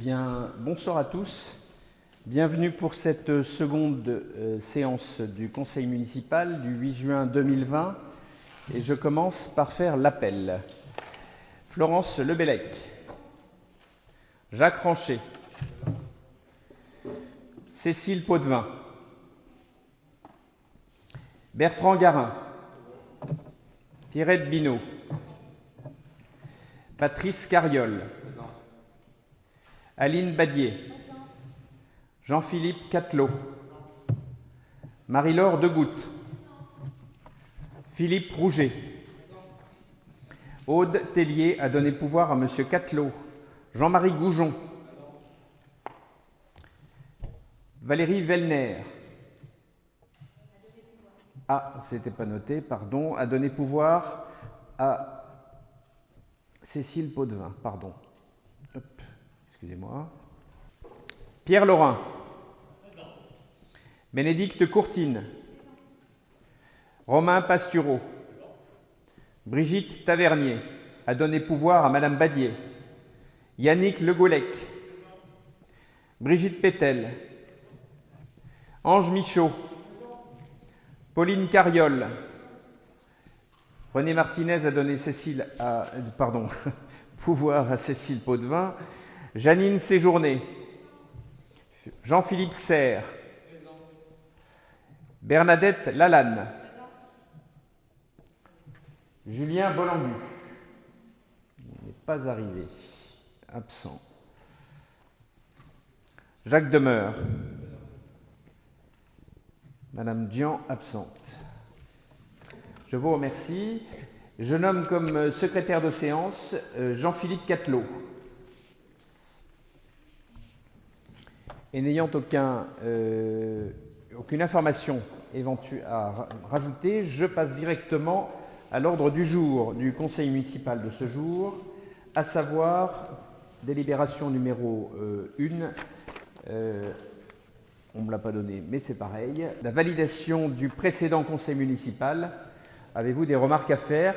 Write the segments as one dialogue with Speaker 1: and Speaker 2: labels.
Speaker 1: bien, bonsoir à tous. Bienvenue pour cette seconde séance du Conseil municipal du 8 juin 2020. Et je commence par faire l'appel. Florence Lebellec, Jacques Ranchet, Cécile Potvin, Bertrand Garin, Pierrette Binot, Patrice Cariole, Aline Badier, Jean-Philippe Catelot, Marie-Laure Degoutte, Philippe Rouget, Aude Tellier a donné pouvoir à M. Catelot, Jean-Marie Goujon, Valérie Vellner, c'était pas noté, pardon, a donné pouvoir à Cécile Potvin, pardon. Hop, excusez-moi. Pierre Laurin, Bénédicte Courtine, Romain Pastureau, Brigitte Tavernier a donné pouvoir à Madame Badier, Yannick Le Gollec, Brigitte Pétel, Ange Michaud, Pauline Cariole, René Martinez a donné pouvoir à Cécile Potvin, Janine Séjourné, Jean-Philippe Serre, Bernadette Lalanne, Julien Bollangu, il n'est pas arrivé, absent. Jacques Demeur, Madame Dian, absente. Je vous remercie. Je nomme comme secrétaire de séance Jean-Philippe Catelot. Et n'ayant aucune information à rajouter, je passe directement à l'ordre du jour du Conseil municipal de ce jour, à savoir délibération numéro 1. On ne me l'a pas donné, mais c'est pareil. La validation du précédent Conseil municipal. Avez-vous des remarques à faire?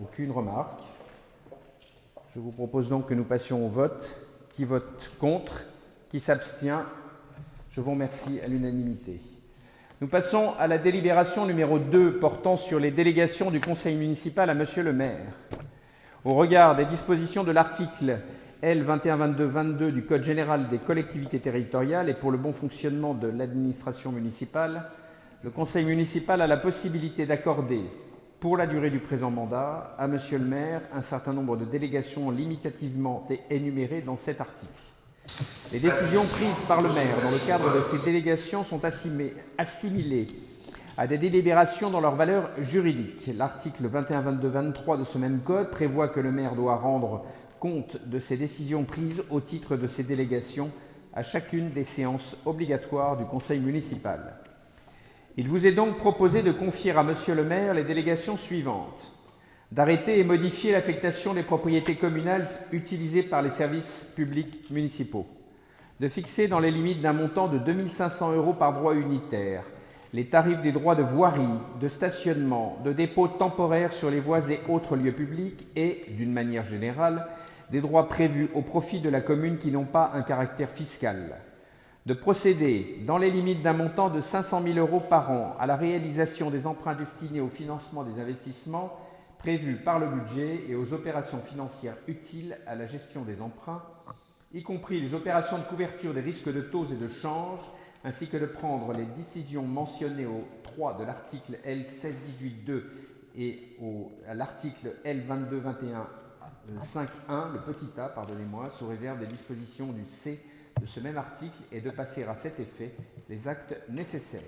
Speaker 1: Aucune remarque. Je vous propose donc que nous passions au vote. Qui vote contre? Qui s'abstient? Je vous remercie à l'unanimité. Nous passons à la délibération numéro 2 portant sur les délégations du Conseil municipal à Monsieur le maire. Au regard des dispositions de l'article L. 2122-22 du Code général des collectivités territoriales et pour le bon fonctionnement de l'administration municipale, le Conseil municipal a la possibilité d'accorder, pour la durée du présent mandat, à Monsieur le maire un certain nombre de délégations limitativement énumérées dans cet article. Les décisions prises par le maire dans le cadre de ces délégations sont assimilées à des délibérations dans leur valeur juridique. L'article 21-22-23 de ce même code prévoit que le maire doit rendre compte de ces décisions prises au titre de ces délégations à chacune des séances obligatoires du Conseil municipal. Il vous est donc proposé de confier à Monsieur le maire les délégations suivantes. D'arrêter et modifier l'affectation des propriétés communales utilisées par les services publics municipaux. De fixer dans les limites d'un montant de 2 500 € par droit unitaire les tarifs des droits de voirie, de stationnement, de dépôt temporaire sur les voies et autres lieux publics et, d'une manière générale, des droits prévus au profit de la commune qui n'ont pas un caractère fiscal. De procéder, dans les limites d'un montant de 500 000 € par an, à la réalisation des emprunts destinés au financement des investissements prévus par le budget et aux opérations financières utiles à la gestion des emprunts, y compris les opérations de couverture des risques de taux et de change, ainsi que de prendre les décisions mentionnées au 3 de l'article L. 1618-2 et à l'article L. 2221-5.1, le petit a, sous réserve des dispositions du C de ce même article et de passer à cet effet les actes nécessaires.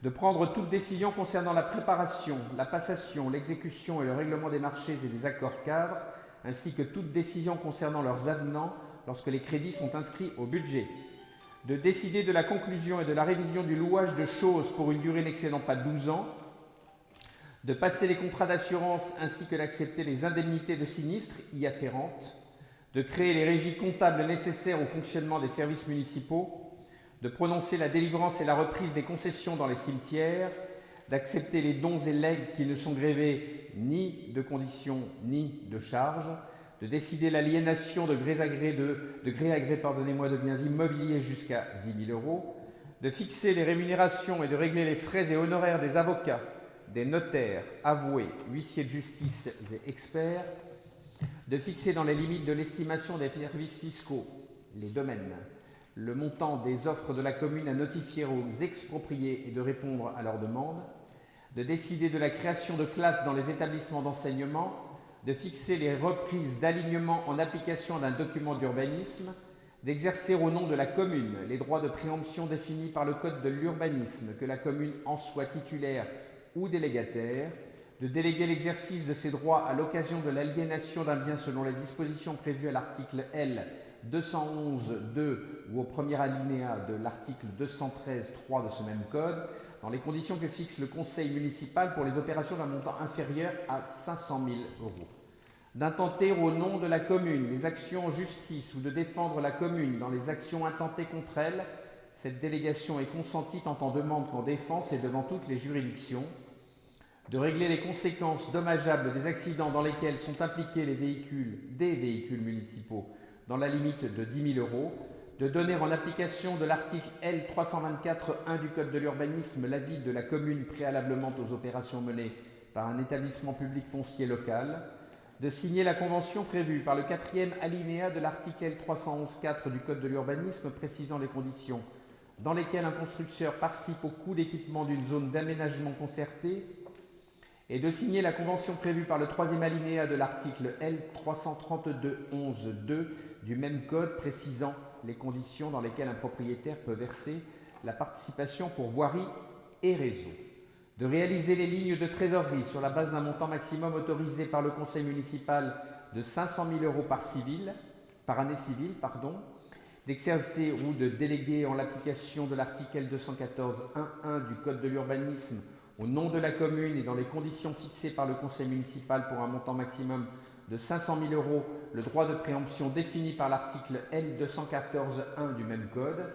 Speaker 1: De prendre toute décision concernant la préparation, la passation, l'exécution et le règlement des marchés et des accords cadres, ainsi que toute décision concernant leurs avenants lorsque les crédits sont inscrits au budget. De décider de la conclusion et de la révision du louage de choses pour une durée n'excédant pas 12 ans, de passer les contrats d'assurance ainsi que d'accepter les indemnités de sinistre y afférentes, de créer les régies comptables nécessaires au fonctionnement des services municipaux, de prononcer la délivrance et la reprise des concessions dans les cimetières, d'accepter les dons et legs qui ne sont grévés ni de conditions ni de charges, de décider l'aliénation de gré à gré de biens immobiliers jusqu'à 10 000 euros, de fixer les rémunérations et de régler les frais et honoraires des avocats, des notaires, avoués, huissiers de justice et experts, de fixer dans les limites de l'estimation des services fiscaux, les domaines, le montant des offres de la commune à notifier aux expropriés et de répondre à leurs demandes, de décider de la création de classes dans les établissements d'enseignement, de fixer les reprises d'alignement en application d'un document d'urbanisme, d'exercer au nom de la commune les droits de préemption définis par le Code de l'urbanisme, que la commune en soit titulaire ou délégataire, de déléguer l'exercice de ces droits à l'occasion de l'aliénation d'un bien selon les dispositions prévues à l'article L. 211.2 ou au premier alinéa de l'article 213.3 de ce même code, dans les conditions que fixe le conseil municipal pour les opérations d'un montant inférieur à 500 000 euros. D'intenter au nom de la commune les actions en justice ou de défendre la commune dans les actions intentées contre elle. Cette délégation est consentie tant en demande qu'en défense et devant toutes les juridictions. De régler les conséquences dommageables des accidents dans lesquels sont impliqués des véhicules municipaux dans la limite de 10 000 euros, de donner en application de l'article L. 324.1 du Code de l'urbanisme l'avis de la commune préalablement aux opérations menées par un établissement public foncier local, de signer la convention prévue par le 4e alinéa de l'article L. 311.4 du Code de l'urbanisme précisant les conditions dans lesquelles un constructeur participe au coût d'équipement d'une zone d'aménagement concertée, et de signer la convention prévue par le 3e alinéa de l'article L. 332.11.2 du même code précisant les conditions dans lesquelles un propriétaire peut verser la participation pour voirie et réseau. De réaliser les lignes de trésorerie sur la base d'un montant maximum autorisé par le conseil municipal de 500 000 euros par année civile, d'exercer ou de déléguer en l'application de l'article L. 214.1.1 du Code de l'urbanisme au nom de la commune et dans les conditions fixées par le conseil municipal pour un montant maximum de 500 000 euros, le droit de préemption défini par l'article L. 214.1 du même code,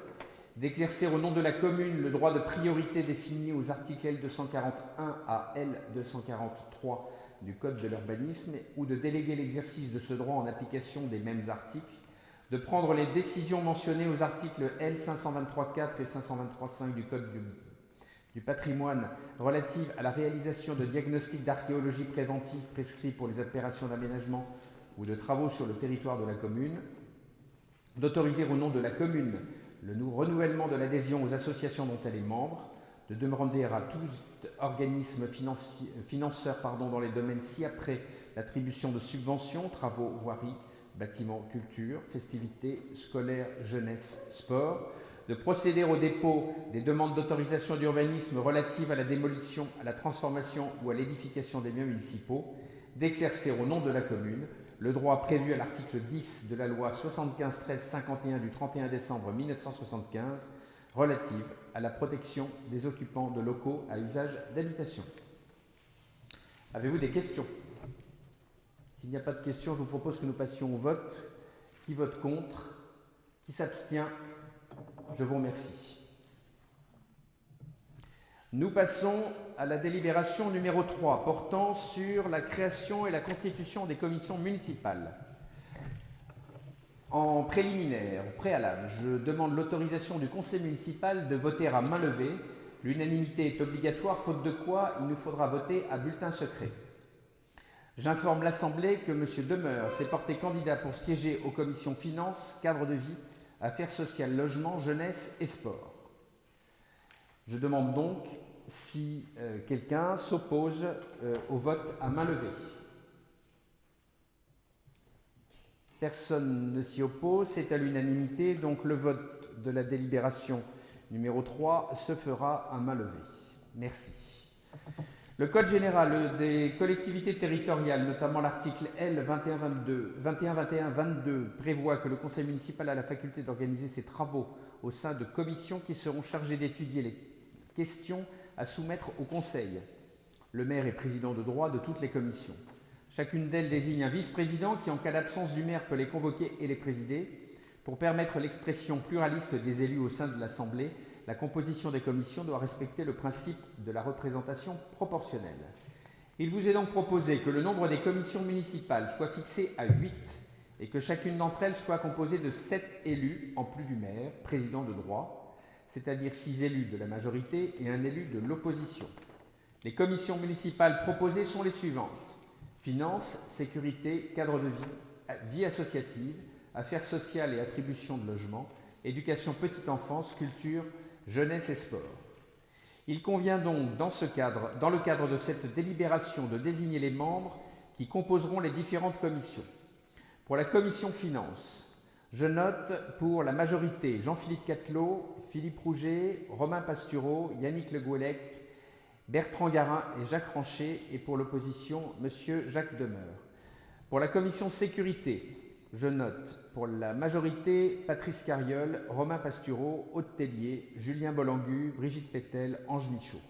Speaker 1: d'exercer au nom de la commune le droit de priorité défini aux articles L. 241 à L. 243 du Code de l'urbanisme ou de déléguer l'exercice de ce droit en application des mêmes articles, de prendre les décisions mentionnées aux articles L. 523.4 et 523.5 du Code du patrimoine relatives à la réalisation de diagnostics d'archéologie préventive prescrits pour les opérations d'aménagement ou de travaux sur le territoire de la commune, d'autoriser au nom de la commune le renouvellement de l'adhésion aux associations dont elle est membre, de demander à tout organisme financeur dans les domaines ci-après l'attribution de subventions, travaux, voiries, bâtiments, culture, festivités, scolaires, jeunesse, sport, de procéder au dépôt des demandes d'autorisation d'urbanisme relatives à la démolition, à la transformation ou à l'édification des biens municipaux, d'exercer au nom de la commune le droit prévu à l'article 10 de la loi 75-13-51 du 31 décembre 1975 relative à la protection des occupants de locaux à usage d'habitation. Avez-vous des questions? S'il n'y a pas de questions, je vous propose que nous passions au vote. Qui vote contre? Qui s'abstient? Je vous remercie. Nous passons à la délibération numéro 3, portant sur la création et la constitution des commissions municipales. En préalable, je demande l'autorisation du conseil municipal de voter à main levée. L'unanimité est obligatoire, faute de quoi il nous faudra voter à bulletin secret. J'informe l'Assemblée que M. Demeure s'est porté candidat pour siéger aux commissions finances, cadre de vie, affaires sociales, logement, jeunesse et sport. Je demande donc si quelqu'un s'oppose au vote à main levée. Personne ne s'y oppose, c'est à l'unanimité, donc le vote de la délibération numéro 3 se fera à main levée. Merci. Le Code général des collectivités territoriales, notamment l'article L. 21-21-22, prévoit que le conseil municipal a la faculté d'organiser ses travaux au sein de commissions qui seront chargées d'étudier les questions à soumettre au conseil. Le maire est président de droit de toutes les commissions. Chacune d'elles désigne un vice-président qui, en cas d'absence du maire, peut les convoquer et les présider. Pour permettre l'expression pluraliste des élus au sein de l'Assemblée, la composition des commissions doit respecter le principe de la représentation proportionnelle. Il vous est donc proposé que le nombre des commissions municipales soit fixé à 8 et que chacune d'entre elles soit composée de 7 élus, en plus du maire, président de droit, c'est-à-dire 6 élus de la majorité et un élu de l'opposition. Les commissions municipales proposées sont les suivantes: finances, sécurité, cadre de vie associative, affaires sociales et attribution de logement, éducation petite enfance, culture, jeunesse et sport. Il convient donc, dans le cadre de cette délibération, de désigner les membres qui composeront les différentes commissions. Pour la commission finances, je note pour la majorité Jean-Philippe Catelot, Philippe Rouget, Romain Pastureau, Yannick Le Gouellec, Bertrand Garin et Jacques Ranchet, et pour l'opposition, M. Jacques Demeur. Pour la commission sécurité, je note pour la majorité Patrice Cariol, Romain Pastureau, Aude Tellier, Julien Bolangu, Brigitte Pétel, Ange Michaud.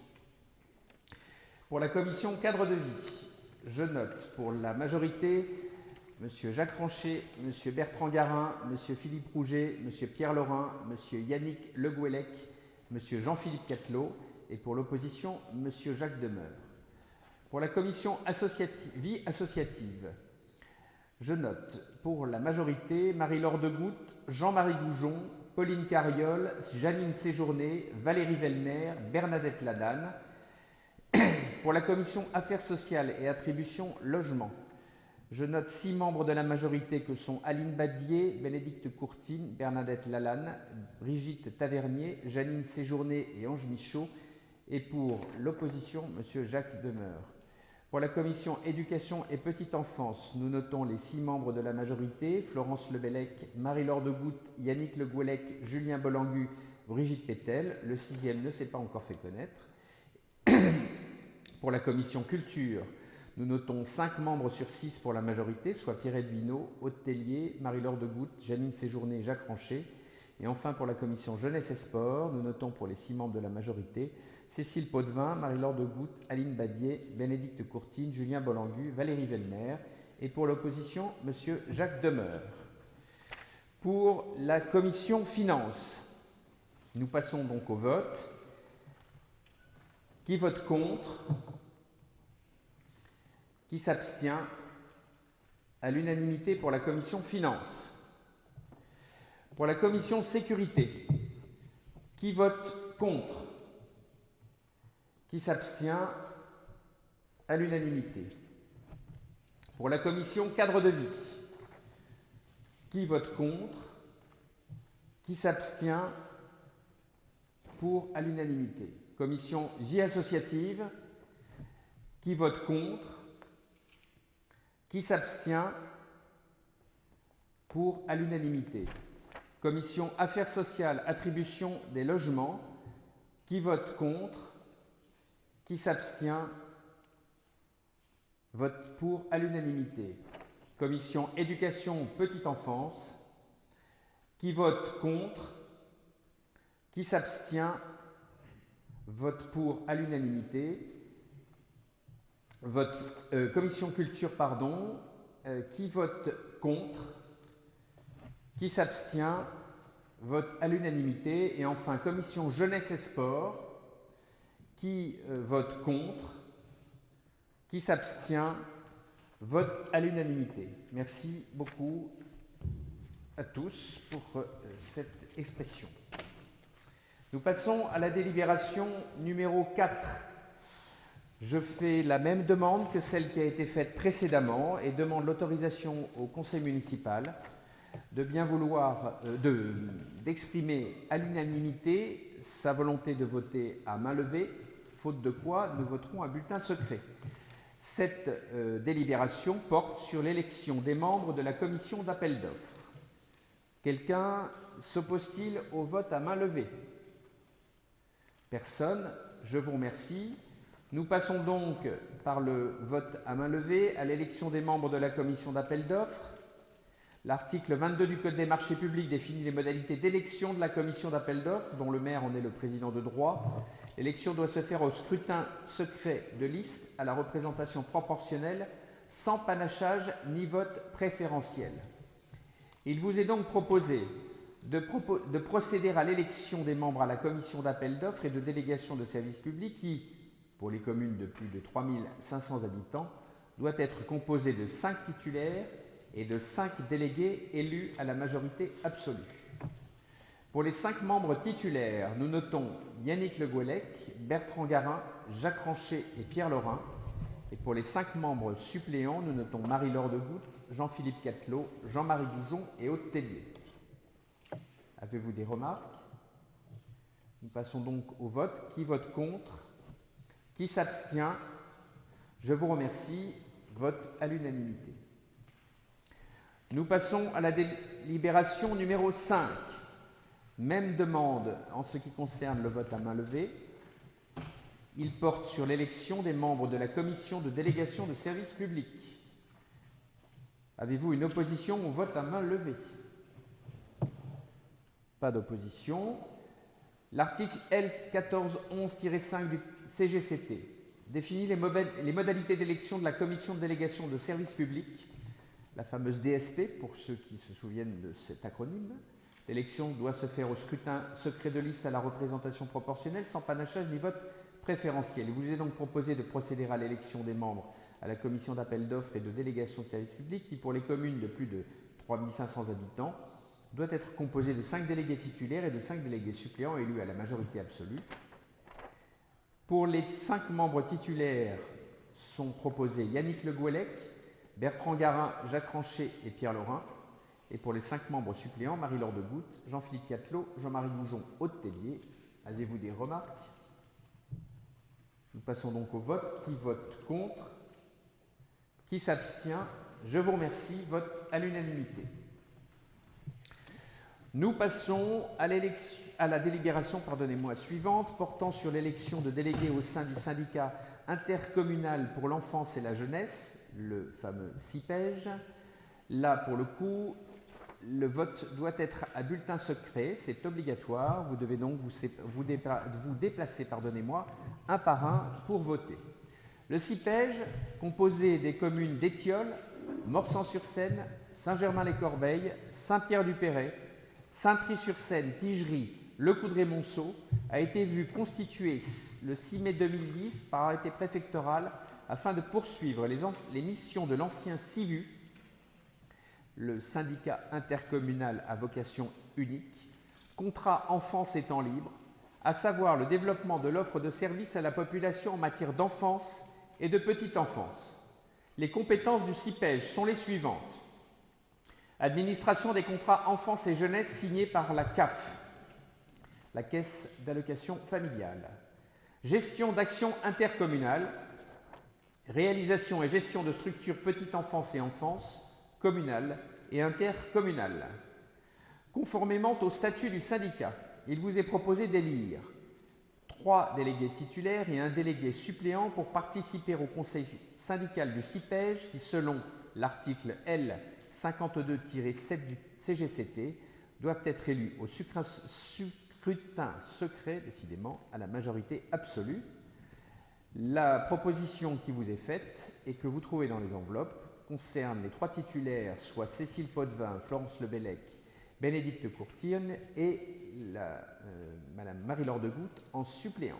Speaker 1: Pour la commission cadre de vie, je note pour la majorité M. Jacques Ranchet, M. Bertrand Garin, M. Philippe Rouget, M. Pierre Laurin, M. Yannick Le Gouellec, M. Jean-Philippe Catelot, et pour l'opposition, M. Jacques Demeur. Pour la commission vie associative, je note pour la majorité Marie-Laure Degoutte, Jean-Marie Goujon, Pauline Cariol, Janine Séjourné, Valérie Vellner, Bernadette Ladanne. Pour la commission affaires sociales et attribution logement, je note 6 membres de la majorité que sont Aline Badier, Bénédicte Courtine, Bernadette Lalanne, Brigitte Tavernier, Janine Séjourné et Ange Michaud, et pour l'opposition, M. Jacques Demeur. Pour la commission éducation et petite enfance, nous notons les 6 membres de la majorité, Florence Lebellec, Marie-Laure Degoutte, Yannick Le Gouellec, Julien Bolangu, Brigitte Pétel. Le 6e ne s'est pas encore fait connaître. Pour la commission culture, nous notons 5 membres sur 6 pour la majorité, soit Pierrette Binot, Aude Tellier, Marie-Laure Degoutte, Janine Séjourné et Jacques Ranchet. Et enfin, pour la commission jeunesse et sport, nous notons pour les 6 membres de la majorité Cécile Potvin, Marie-Laure Degoutte, Aline Badier, Bénédicte Courtine, Julien Bolangu, Valérie Vellner, et pour l'opposition, M. Jacques Demeur. Pour la commission finances, nous passons donc au vote. Qui vote contre? Qui s'abstient? À l'unanimité pour la commission finances. Pour la commission sécurité, qui vote contre? Qui s'abstient? À l'unanimité. Pour la commission cadre de vie, qui vote contre? Qui s'abstient? Pour à l'unanimité. Commission vie associative, qui vote contre? Qui s'abstient? Pour à l'unanimité. Commission affaires sociales, attribution des logements, qui vote contre? Qui s'abstient? Vote pour à l'unanimité. Commission éducation petite enfance, qui vote contre? Qui s'abstient? Vote pour à l'unanimité. Commission culture, qui vote contre? Qui s'abstient? Vote à l'unanimité. Et enfin, commission jeunesse et sport, qui vote contre? Qui s'abstient? Vote à l'unanimité. Merci beaucoup à tous pour cette expression. Nous passons à la délibération numéro 4. Je fais la même demande que celle qui a été faite précédemment et demande l'autorisation au conseil municipal de bien vouloir d'exprimer à l'unanimité sa volonté de voter à main levée, faute de quoi nous voterons à bulletin secret. Cette délibération porte sur l'élection des membres de la commission d'appel d'offres. Quelqu'un s'oppose-t-il au vote à main levée? Personne. Je vous remercie. Nous passons donc par le vote à main levée à l'élection des membres de la commission d'appel d'offres. L'article 22 du Code des marchés publics définit les modalités d'élection de la commission d'appel d'offres, dont le maire en est le président de droit. L'élection doit se faire au scrutin secret de liste, à la représentation proportionnelle, sans panachage ni vote préférentiel. Il vous est donc proposé de procéder à l'élection des membres à la commission d'appel d'offres et de délégation de services publics qui, pour les communes de plus de 3500 habitants, doit être composé de 5 titulaires et de 5 délégués élus à la majorité absolue. Pour les 5 membres titulaires, nous notons Yannick Le Gouellec, Bertrand Garin, Jacques Ranchet et Pierre Laurin. Et pour les 5 membres suppléants, nous notons Marie-Laure de Goutte, Jean-Philippe Catelot, Jean-Marie Goujon et Aude Tellier. Avez-vous des remarques? Nous passons donc au vote. Qui vote contre? Qui s'abstient? Je vous remercie. Vote à l'unanimité. Nous passons à la délibération numéro 5. Même demande en ce qui concerne le vote à main levée. Il porte sur l'élection des membres de la commission de délégation de services publics. Avez-vous une opposition au vote à main levée? Pas d'opposition. L'article L. 1411-5 du CGCT définit les modalités d'élection de la commission de délégation de services publics, la fameuse DSP, pour ceux qui se souviennent de cet acronyme. L'élection doit se faire au scrutin secret de liste à la représentation proportionnelle, sans panachage ni vote préférentiel. Il vous est donc proposé de procéder à l'élection des membres à la commission d'appel d'offres et de délégation de services publics, qui, pour les communes de plus de 3500 habitants, doit être composée de 5 délégués titulaires et de 5 délégués suppléants élus à la majorité absolue. Pour les 5 membres titulaires sont proposés Yannick Le Gouellec, Bertrand Garin, Jacques Ranchet et Pierre Laurin. Et pour les 5 membres suppléants, Marie-Laure de Goutte, Jean-Philippe Catelot, Jean-Marie Goujon, Aude Tellier. Avez-vous des remarques? Nous passons donc au vote. Qui vote contre? Qui s'abstient? Je vous remercie. Vote à l'unanimité. Nous passons à la délibération suivante, portant sur l'élection de délégués au sein du syndicat intercommunal pour l'enfance et la jeunesse, le fameux CIPEJ. Là, pour le coup, le vote doit être à bulletin secret, c'est obligatoire. Vous devez donc vous déplacer un par un pour voter. Le CIPEJ, composé des communes d'Étiolles, Morsan-sur-Seine, Saint-Germain-les-Corbeilles, Saint-Pierre-du-Perret, Saint-Prix-sur-Seine, Tigerie, Le Coudray-Monceau, a été vu constitué le 6 mai 2010 par arrêté préfectoral afin de poursuivre les missions de l'ancien CIVU, le syndicat intercommunal à vocation unique, contrat enfance et temps libre, à savoir le développement de l'offre de services à la population en matière d'enfance et de petite enfance. Les compétences du CIPEJ sont les suivantes. Administration des contrats enfance et jeunesse signés par la CAF, la Caisse d'allocation familiale. Gestion d'actions intercommunales. Réalisation et gestion de structures petite enfance et enfance, communales et intercommunales. Conformément au statut du syndicat, il vous est proposé d'élire 3 délégués titulaires et un délégué suppléant pour participer au conseil syndical du CIPEJ qui, selon l'article L. 52-7 du CGCT, doivent être élus au scrutin secret, décidément, à la majorité absolue. La proposition qui vous est faite et que vous trouvez dans les enveloppes concerne les 3 titulaires, soit Cécile Potvin, Florence Lebellec, Bénédicte Courtirne et Madame Marie-Laure de Goutte en suppléante.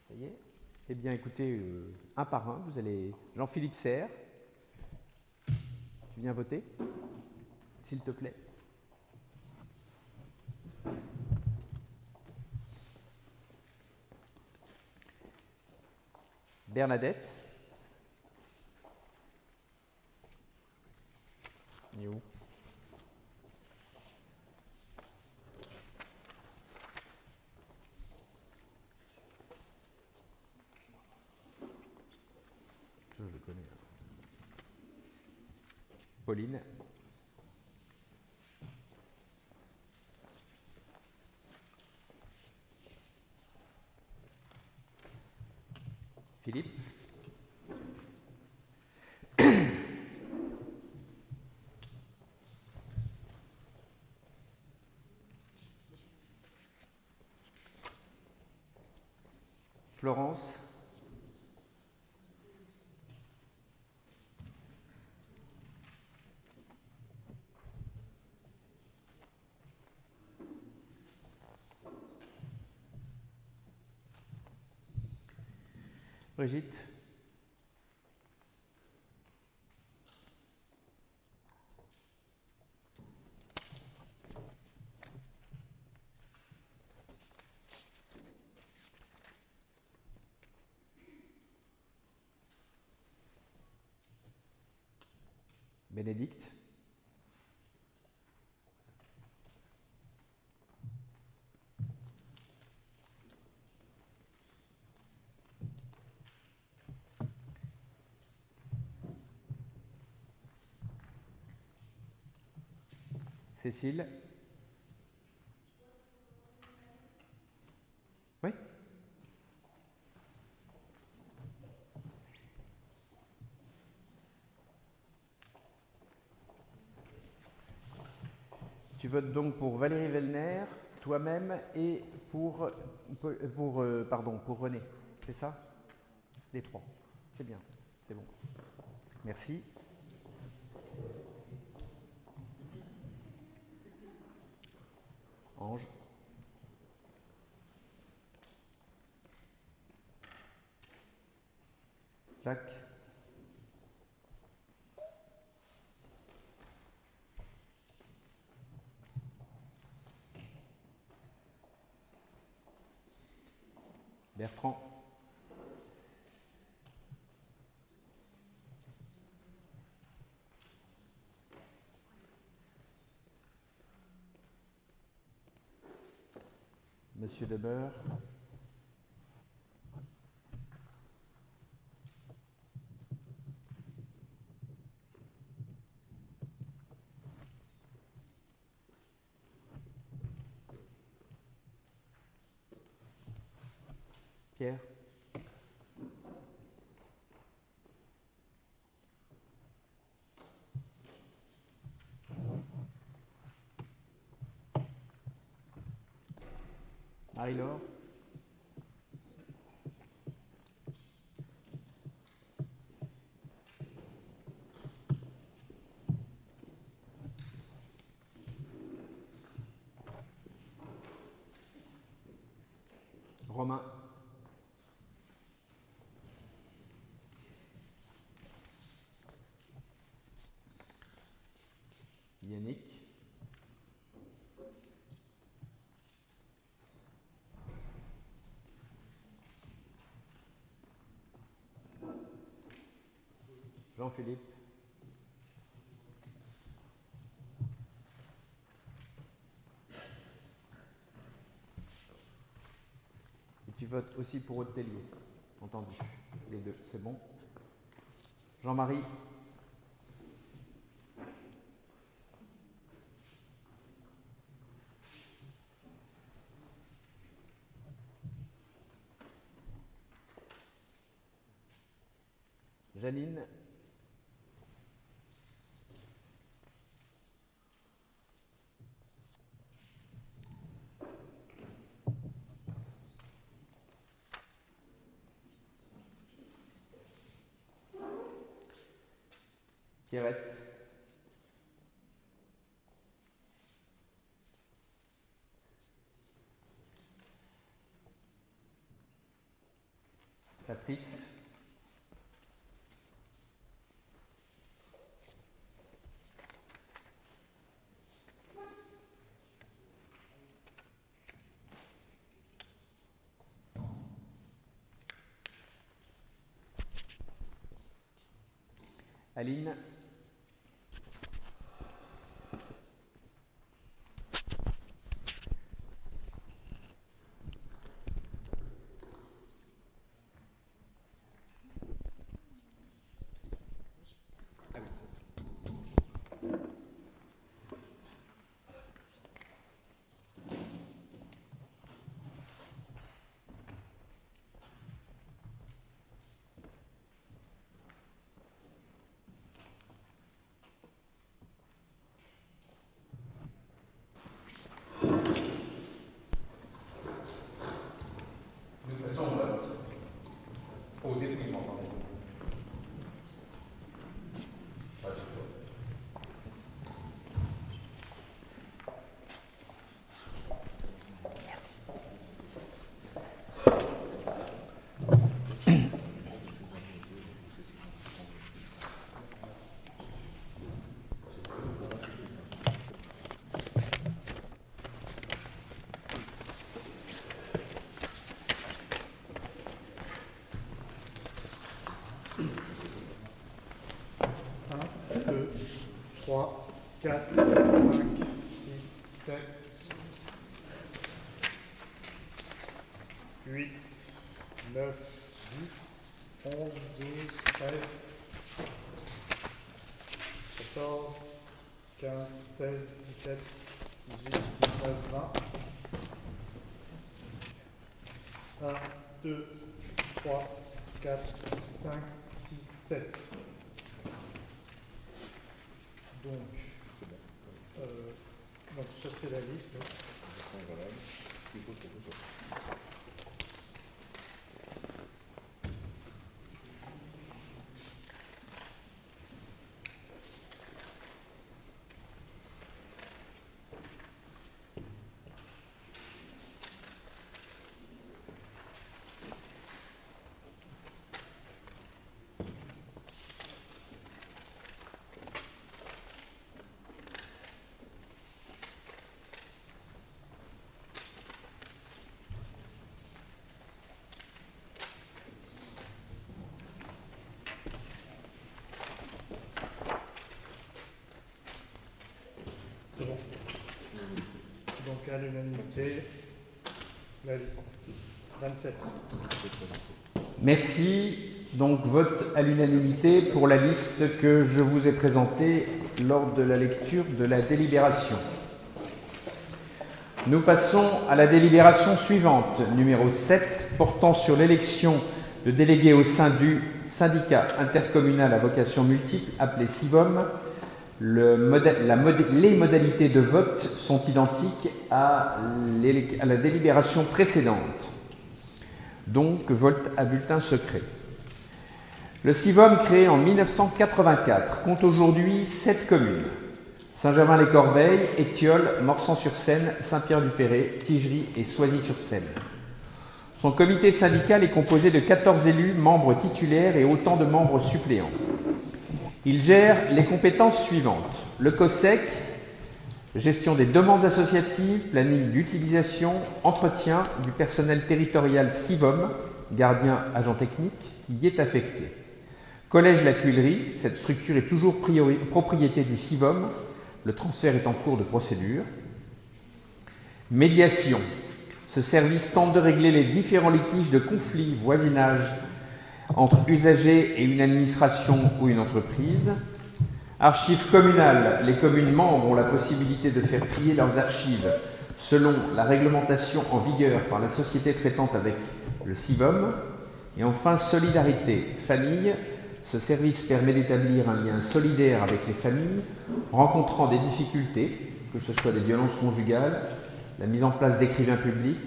Speaker 1: Ça y est? Eh bien, écoutez, un par un, vous allez... Jean-Philippe Serre, tu viens voter, s'il te plaît. Bernadette. Il est où? Ça, je le connais. Pauline. Philippe. Florence. Brigitte? Bénédicte? Cécile? Oui? Tu votes donc pour Valérie Vellner, toi-même et pour René. C'est ça? Les trois. C'est bien. C'est bon. Merci. Ange? Jacques? Bertrand? Monsieur Demeure? Pierre? Marie-Laure? Romain? Yannick? Jean-Philippe? Et tu votes aussi pour Aude-Tellier. Entendu. Les deux, c'est bon. Jean-Marie? Janine? Pierrette? Patrice? Aline?
Speaker 2: 3, 4, 5, 6, 7, 8, 9, 10, 11, 12, 13, 14, 15, 16, 17, 18, 19, 20. 1, 2, 3, 4, 5, 6, 7. Donc ça c'est la liste. C'est bon. Donc à l'unanimité, la liste. 27.
Speaker 1: Merci. Donc vote à l'unanimité pour la liste que je vous ai présentée lors de la lecture de la délibération. Nous passons à la délibération suivante, numéro 7, portant sur l'élection de délégués au sein du syndicat intercommunal à vocation multiple, appelé SIVOM. Les modalités de vote sont identiques à la délibération précédente. Donc, vote à bulletin secret. Le SIVOM, créé en 1984, compte aujourd'hui 7 communes. Saint-Germain-les-Corbeilles, Étiolles, Morsan-sur-Seine, Saint-Pierre-du-Perret, Tigerie et Soisy-sur-Seine. Son comité syndical est composé de 14 élus, membres titulaires et autant de membres suppléants. Il gère les compétences suivantes. Le COSEC, gestion des demandes associatives, planning d'utilisation, entretien du personnel territorial SIVOM, gardien, agent technique, qui y est affecté. Collège La Tuilerie, cette structure est toujours propriété du SIVOM, le transfert est en cours de procédure. Médiation, ce service tente de régler les différents litiges de conflits, voisinage entre usagers et une administration ou une entreprise. Archives communales, les communes membres ont la possibilité de faire trier leurs archives selon la réglementation en vigueur par la société traitante avec le SIVOM. Et enfin, solidarité, famille, ce service permet d'établir un lien solidaire avec les familles rencontrant des difficultés, que ce soit des violences conjugales, la mise en place d'écrivains publics,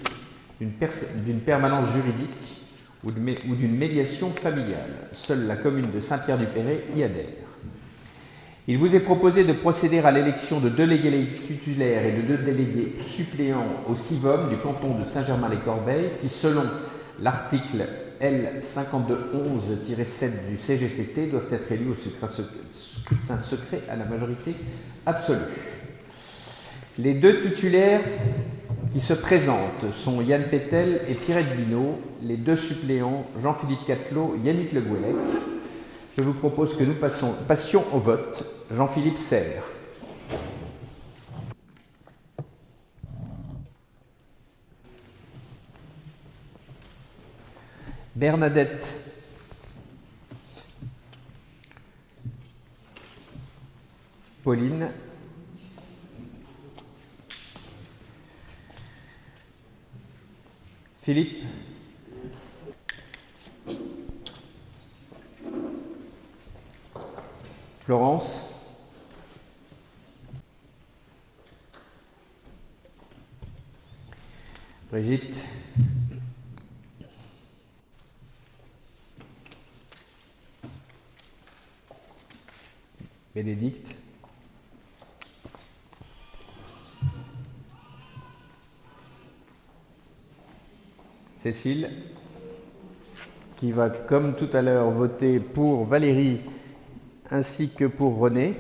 Speaker 1: d'une permanence juridique ou d'une médiation familiale. Seule la commune de Saint-Pierre-du-Perret y adhère. Il vous est proposé de procéder à l'élection de 2 délégués titulaires et de 2 délégués suppléants au SIVOM du canton de Saint-Germain-les-Corbeilles qui, selon l'article L. 5211-7 du CGCT, doivent être élus au scrutin secret à la majorité absolue. Les 2 titulaires qui se présentent sont Yann Pétel et Pierrette Binot, les 2 suppléants Jean-Philippe Catelot et Yannick Le Gouellec. Je vous propose que nous passions au vote. Jean-Philippe Serre. Bernadette. Pauline. Philippe. Florence. Brigitte. Bénédicte. Cécile, qui va, comme tout à l'heure, voter pour Valérie ainsi que pour René.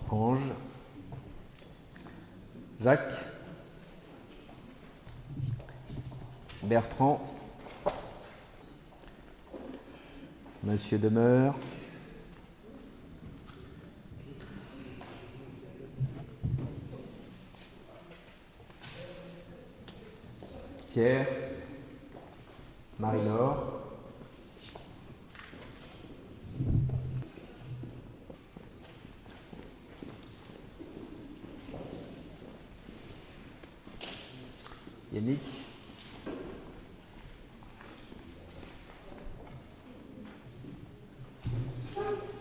Speaker 1: Ange. Jacques. Bertrand. Monsieur Demeure. Pierre. Marie-Laure. Yannick.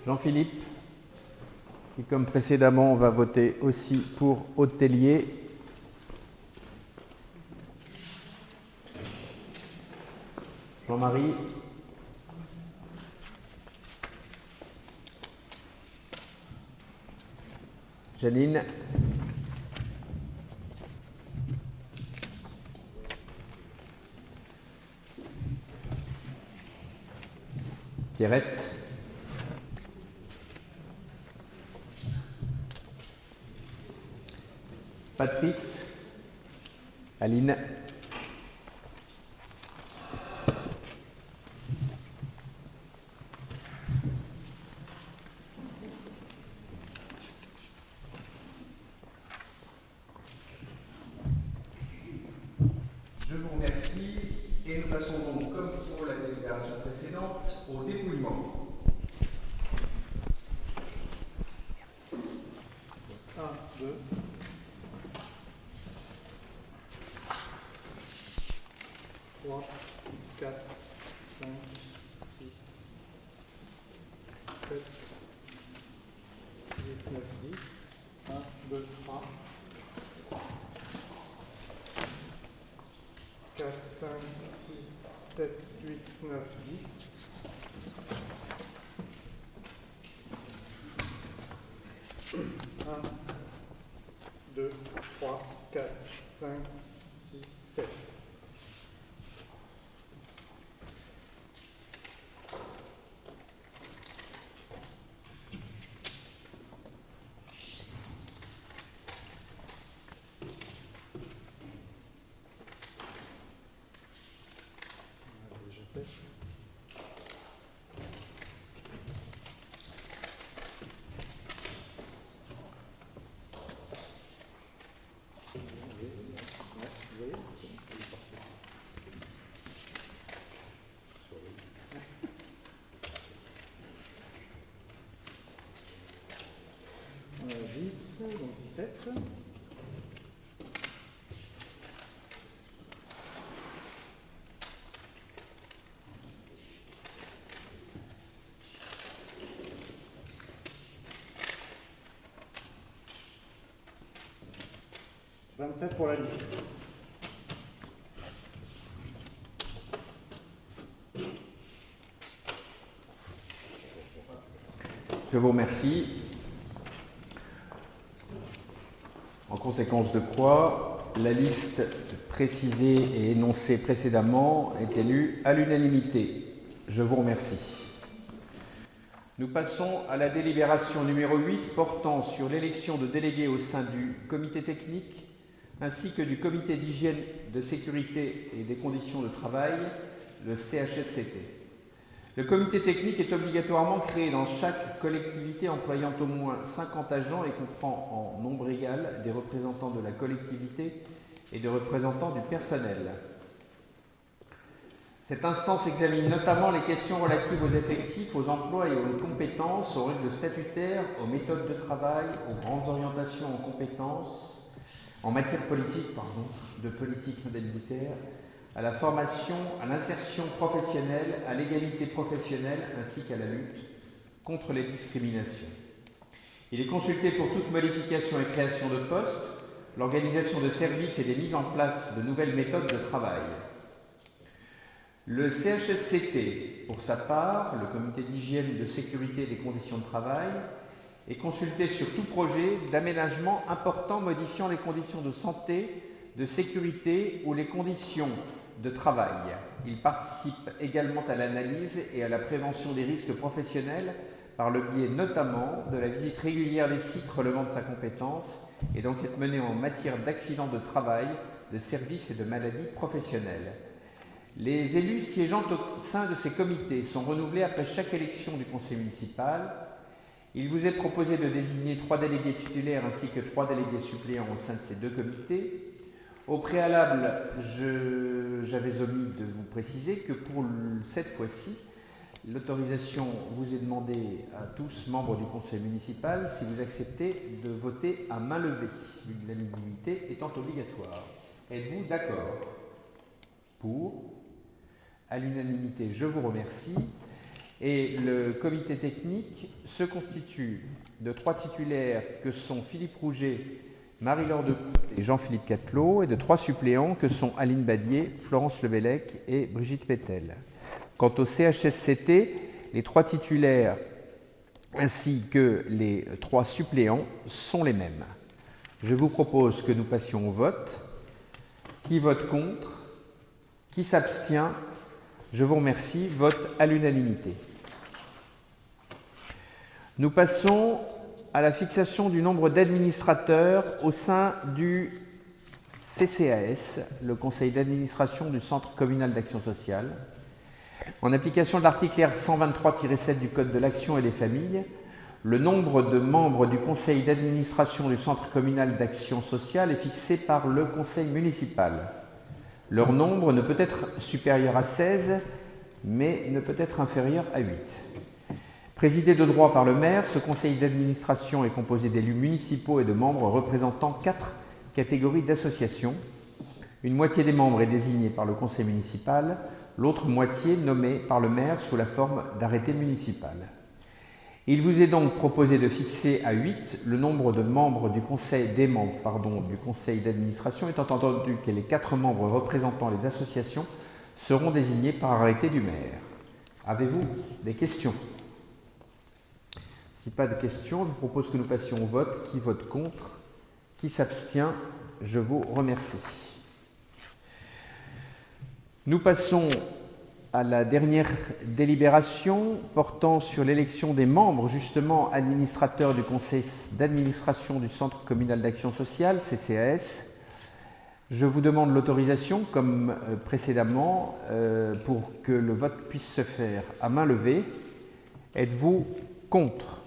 Speaker 1: Jean-Philippe, qui comme précédemment va voter aussi pour Hôtelier. Jean-Marie. Janine. Pierrette. Patrice. Aline. Je vous remercie et nous passons donc, comme pour la délibération précédente, au dépouillement.
Speaker 2: 1, 2. 3, 4, 5, 6, 7, 8, 9, 10. 1, 2, 3. 4, 5, 6, 7, 8, 9, 10. 1, 2, 3, 4, 5, 6, 7. Déjà 7. On a 10, donc 17. « 27 pour la liste.
Speaker 1: Je vous remercie. En conséquence de quoi, la liste précisée et énoncée précédemment est élue à l'unanimité. Je vous remercie. Nous passons à la délibération numéro 8 portant sur l'élection de délégués au sein du comité technique ainsi que du comité d'hygiène, de sécurité et des conditions de travail, le CHSCT. Le comité technique est obligatoirement créé dans chaque collectivité employant au moins 50 agents et comprend en nombre égal des représentants de la collectivité et des représentants du personnel. Cette instance examine notamment les questions relatives aux effectifs, aux emplois et aux compétences, aux règles statutaires, aux méthodes de travail, aux grandes orientations en compétences, en matière politique, de politique indemnitaire, à la formation, à l'insertion professionnelle, à l'égalité professionnelle ainsi qu'à la lutte contre les discriminations. Il est consulté pour toute modification et création de postes, l'organisation de services et des mises en place de nouvelles méthodes de travail. Le CHSCT, pour sa part, le comité d'hygiène, de sécurité et des conditions de travail, est consulté sur tout projet d'aménagement important modifiant les conditions de santé, de sécurité ou les conditions de travail. Il participe également à l'analyse et à la prévention des risques professionnels par le biais notamment de la visite régulière des sites relevant de sa compétence et d'enquêtes menées en matière d'accidents de travail, de services et de maladies professionnelles. Les élus siégeant au sein de ces comités sont renouvelés après chaque élection du conseil municipal. Il vous est proposé de désigner 3 délégués titulaires ainsi que 3 délégués suppléants au sein de ces 2 comités. Au préalable, j'avais omis de vous préciser que pour cette fois-ci, l'autorisation vous est demandée à tous membres du conseil municipal si vous acceptez de voter à main levée, l'unanimité étant obligatoire. Êtes-vous d'accord? Pour? À l'unanimité, je vous remercie. Et le comité technique se constitue de 3 titulaires que sont Philippe Rouget, Marie-Laure Decout et Jean-Philippe Catelot, et de 3 suppléants que sont Aline Badier, Florence Lebellec et Brigitte Pétel. Quant au CHSCT, les 3 titulaires ainsi que les 3 suppléants sont les mêmes. Je vous propose que nous passions au vote. Qui vote contre? Qui s'abstient? Je vous remercie. Vote à l'unanimité. Nous passons à la fixation du nombre d'administrateurs au sein du CCAS, le conseil d'administration du Centre communal d'action sociale. En application de l'article R123-7 du Code de l'action et des familles, le nombre de membres du conseil d'administration du Centre communal d'action sociale est fixé par le conseil municipal. Leur nombre ne peut être supérieur à 16, mais ne peut être inférieur à 8. Présidé de droit par le maire, ce conseil d'administration est composé d'élus municipaux et de membres représentant 4 catégories d'associations. Une moitié des membres est désignée par le conseil municipal, l'autre moitié nommée par le maire sous la forme d'arrêté municipal. Il vous est donc proposé de fixer à 8 le nombre de membres du conseil, du conseil d'administration, étant entendu que les 4 membres représentant les associations seront désignés par arrêté du maire. Avez-vous des questions? Si pas de questions, je vous propose que nous passions au vote. Qui vote contre? Qui s'abstient? Je vous remercie. Nous passons à la dernière délibération portant sur l'élection des membres, justement administrateurs du conseil d'administration du Centre communal d'action sociale, CCAS. Je vous demande l'autorisation, comme précédemment, pour que le vote puisse se faire à main levée. Êtes-vous contre?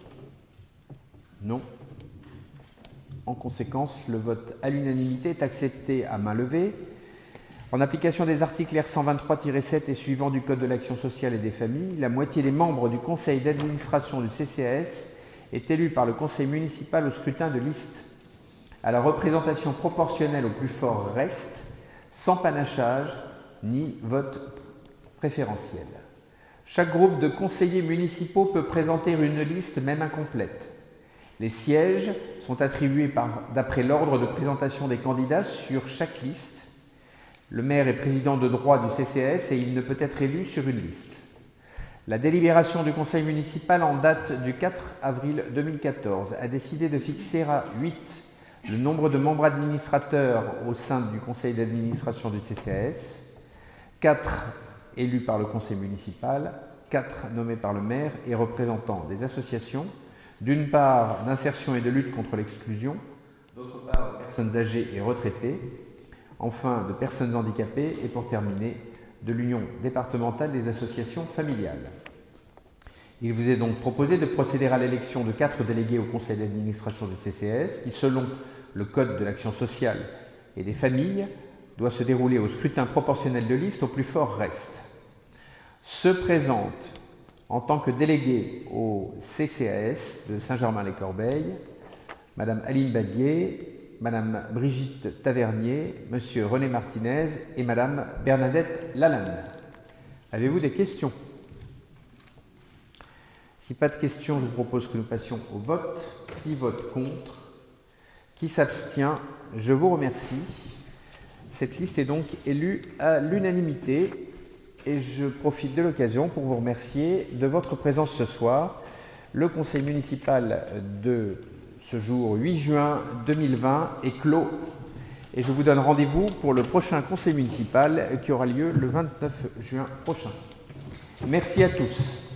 Speaker 1: Non. En conséquence, le vote à l'unanimité est accepté à main levée. En application des articles R123-7 et suivants du Code de l'action sociale et des familles, la moitié des membres du conseil d'administration du CCAS est élue par le conseil municipal au scrutin de liste. À la représentation proportionnelle au plus fort reste, sans panachage ni vote préférentiel. Chaque groupe de conseillers municipaux peut présenter une liste même incomplète. Les sièges sont attribués d'après l'ordre de présentation des candidats sur chaque liste. Le maire est président de droit du CCAS et il ne peut être élu sur une liste. La délibération du conseil municipal en date du 4 avril 2014 a décidé de fixer à 8 le nombre de membres administrateurs au sein du conseil d'administration du CCAS, 4 élus par le conseil municipal, 4 nommés par le maire et représentant des associations, d'une part d'insertion et de lutte contre l'exclusion, d'autre part de personnes âgées et retraitées, enfin de personnes handicapées et pour terminer, de l'Union départementale des associations familiales. Il vous est donc proposé de procéder à l'élection de 4 délégués au conseil d'administration du CCAS qui, selon le Code de l'action sociale et des familles, doit se dérouler au scrutin proportionnel de liste au plus fort reste. Se présente en tant que délégué au CCAS de Saint-Germain-les-Corbeilles, Madame Aline Badier, Madame Brigitte Tavernier, Monsieur René Martinez et Madame Bernadette Lalanne. Avez-vous des questions? Si pas de questions, je vous propose que nous passions au vote. Qui vote contre? Qui s'abstient? Je vous remercie. Cette liste est donc élue à l'unanimité et je profite de l'occasion pour vous remercier de votre présence ce soir. Le conseil municipal de ce jour 8 juin 2020 est clos et je vous donne rendez-vous pour le prochain conseil municipal qui aura lieu le 29 juin prochain. Merci à tous.